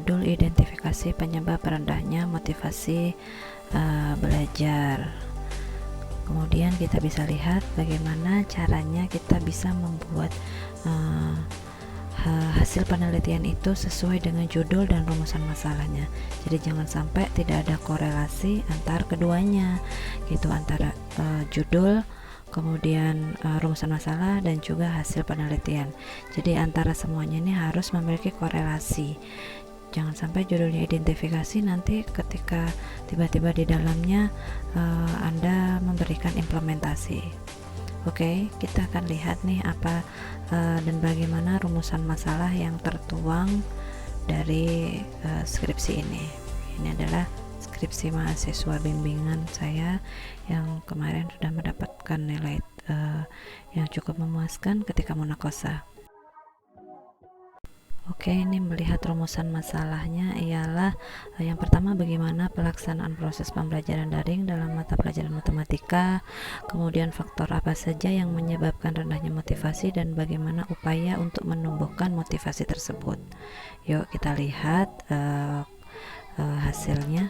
judul identifikasi penyebab rendahnya motivasi belajar. Kemudian kita bisa lihat bagaimana caranya kita bisa membuat hasil penelitian itu sesuai dengan judul dan rumusan masalahnya. Jadi jangan sampai tidak ada korelasi antar keduanya gitu, antara judul, kemudian rumusan masalah, dan juga hasil penelitian. Jadi antara semuanya ini harus memiliki korelasi. Jangan sampai judulnya identifikasi, nanti ketika tiba-tiba di dalamnya Anda memberikan implementasi. Oke, kita akan lihat nih apa dan bagaimana rumusan masalah yang tertuang dari skripsi ini. Ini adalah skripsi mahasiswa bimbingan saya yang kemarin sudah mendapatkan nilai yang cukup memuaskan ketika munakosa. Oke, ini melihat rumusan masalahnya ialah yang pertama, bagaimana pelaksanaan proses pembelajaran daring dalam mata pelajaran matematika, kemudian faktor apa saja yang menyebabkan rendahnya motivasi, dan bagaimana upaya untuk menumbuhkan motivasi tersebut. Yuk kita lihat hasilnya.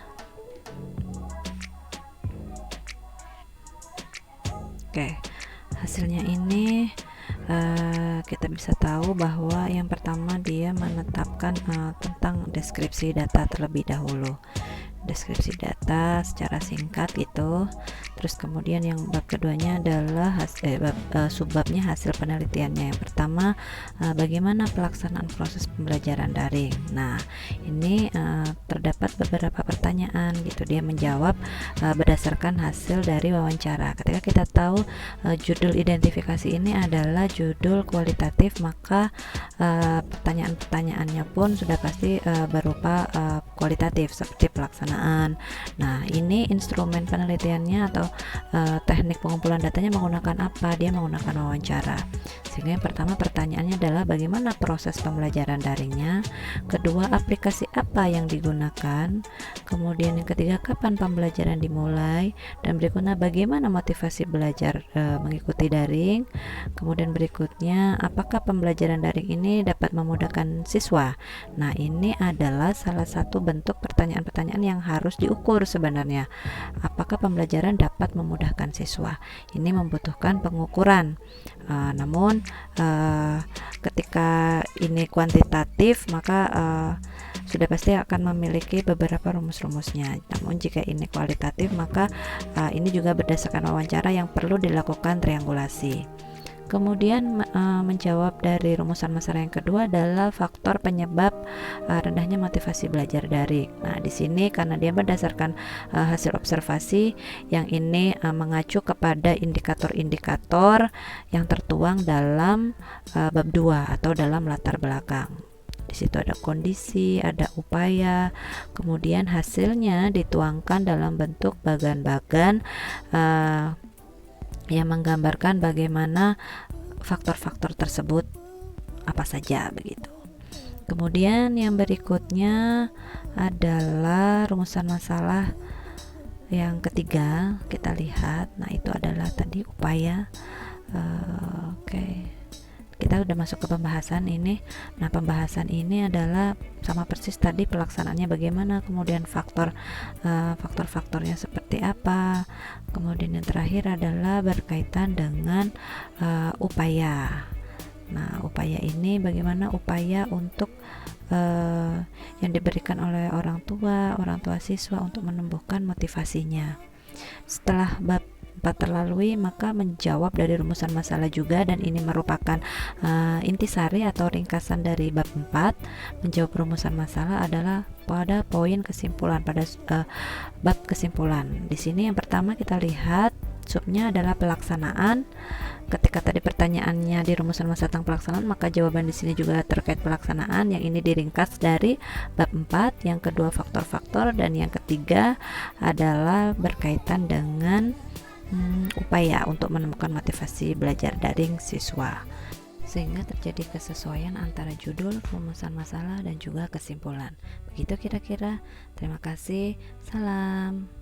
Oke, hasilnya ini kita bisa tahu bahwa yang pertama dia menetapkan tentang deskripsi data terlebih dahulu. Deskripsi data secara singkat gitu. Terus kemudian yang bab keduanya adalah subbabnya hasil penelitiannya. Yang pertama, bagaimana pelaksanaan proses pembelajaran daring. Nah, ini terdapat beberapa pertanyaan gitu. Dia menjawab berdasarkan hasil dari wawancara. Ketika kita tahu judul identifikasi ini adalah judul kualitatif, maka pertanyaan-pertanyaannya pun sudah pasti berupa kualitatif, seperti pelaksanaan. Nah, ini instrumen penelitiannya atau teknik pengumpulan datanya menggunakan apa? Dia menggunakan wawancara. Sehingga yang pertama pertanyaannya adalah bagaimana proses pembelajaran daringnya, kedua aplikasi apa yang digunakan, kemudian yang ketiga kapan pembelajaran dimulai, dan berikutnya bagaimana motivasi belajar mengikuti daring, kemudian berikutnya apakah pembelajaran daring ini dapat memudahkan siswa. Nah, ini adalah salah satu bentuk pertanyaan-pertanyaan yang harus diukur sebenarnya. Apakah pembelajaran dapat memudahkan siswa? Ini membutuhkan pengukuran. Namun ketika ini kuantitatif, maka sudah pasti akan memiliki beberapa rumus-rumusnya. Namun jika ini kualitatif, maka ini juga berdasarkan wawancara yang perlu dilakukan triangulasi. Kemudian menjawab dari rumusan masalah yang kedua adalah faktor penyebab rendahnya motivasi belajar daring. Nah, di sini karena dia berdasarkan hasil observasi yang ini mengacu kepada indikator-indikator yang tertuang dalam bab 2 atau dalam latar belakang. Di situ ada kondisi, ada upaya, kemudian hasilnya dituangkan dalam bentuk bagan-bagan yang menggambarkan bagaimana faktor-faktor tersebut apa saja begitu. Kemudian yang berikutnya adalah rumusan masalah yang ketiga, kita lihat. Nah, itu adalah tadi upaya. Oke. Kita udah masuk ke pembahasan ini. Nah, pembahasan ini adalah sama persis tadi pelaksanaannya bagaimana, kemudian faktor-faktornya seperti apa. Kemudian yang terakhir adalah berkaitan dengan upaya. Nah, upaya ini bagaimana upaya untuk yang diberikan oleh orang tua siswa untuk menumbuhkan motivasinya. Setelah bab 4 terlalui, maka menjawab dari rumusan masalah juga, dan ini merupakan intisari atau ringkasan dari bab 4. Menjawab rumusan masalah adalah pada poin kesimpulan, pada bab kesimpulan. Di sini yang pertama kita lihat subnya adalah pelaksanaan. Ketika tadi pertanyaannya di rumusan masalah tentang pelaksanaan, maka jawaban di sini juga terkait pelaksanaan. Yang ini diringkas dari bab 4, yang kedua faktor-faktor, dan yang ketiga adalah berkaitan dengan upaya untuk menemukan motivasi belajar daring siswa, sehingga terjadi kesesuaian antara judul, rumusan masalah, dan juga kesimpulan. Begitu kira-kira. Terima kasih. Salam.